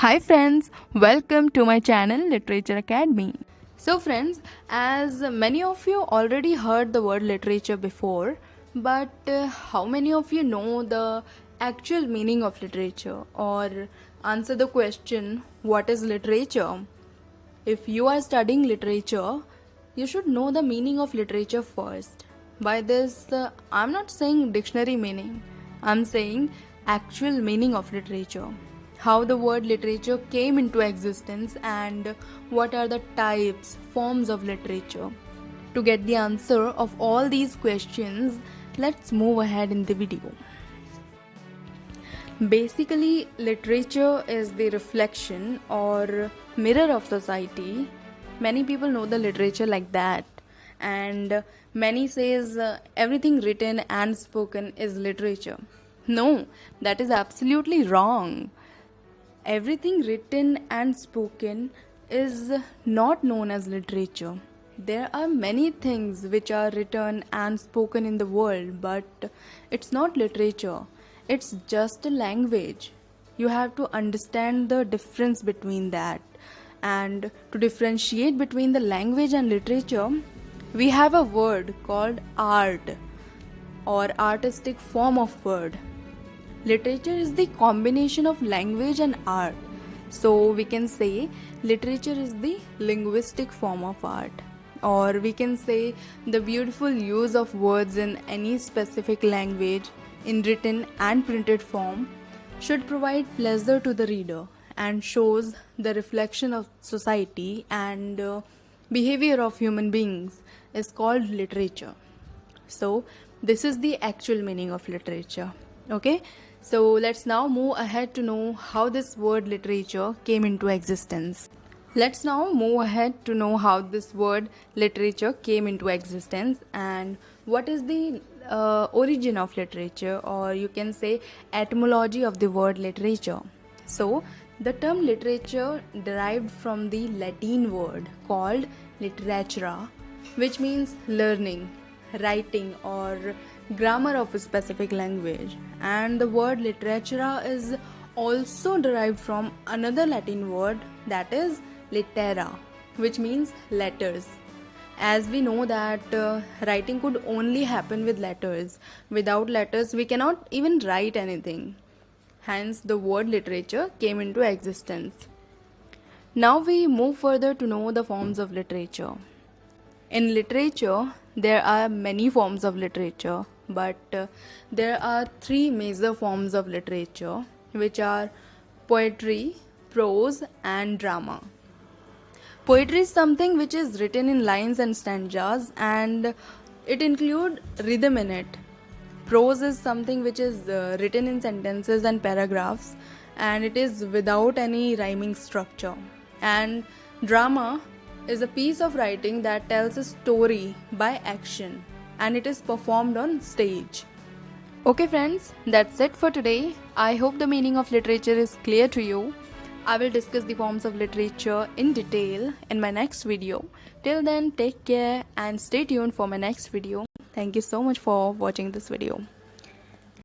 Hi friends, welcome to my channel Literature Academy. So friends, as many of you already heard the word literature before, but how many of you know the actual meaning of literature or answer the question what is literature? If you are studying literature, you should know the meaning of literature first. By this, I'm not saying dictionary meaning, I'm saying actual meaning of literature. How the word literature came into existence and what are the types, forms of literature. To get the answer of all these questions, let's move ahead in the video. Basically, literature is the reflection or mirror of society. Many people know the literature like that, and many says everything written and spoken is literature. No, that is absolutely wrong. Everything written and spoken is not known as literature. There are many things which are written and spoken in the world, but it's not literature. It's just a language. You have to understand the difference between that. And to differentiate between the language and literature, we have a word called art or artistic form of word. Literature is the combination of language and art. So we can say literature is the linguistic form of art. Or we can say the beautiful use of words in any specific language in written and printed form should provide pleasure to the reader and shows the reflection of society and behavior of human beings is called literature. So, this is the actual meaning of literature. Okay, so let's now move ahead to know how this word literature came into existence. Let's now move ahead to know how this word literature came into existence and what is the origin of literature, or you can say etymology of the word literature. So, the term literature derived from the Latin word called literatura, which means learning, writing, or grammar of a specific language. And the word literatura is also derived from another Latin word, that is littera, which means letters. As we know that writing could only happen with letters. Without letters, we cannot even write anything. Hence, the word literature came into existence. Now we move further to know the forms of literature. In literature, there are many forms of literature, but there are three major forms of literature, which are poetry, prose, and drama. Poetry is something which is written in lines and stanzas, and it includes rhythm in it. Prose is something which is written in sentences and paragraphs, and it is without any rhyming structure. And drama is a piece of writing that tells a story by action, and it is performed on stage. Okay friends, that's it for today. I hope the meaning of literature is clear to you. I will discuss the forms of literature in detail in my next video. Till then, take care and stay tuned for my next video. Thank you so much for watching this video.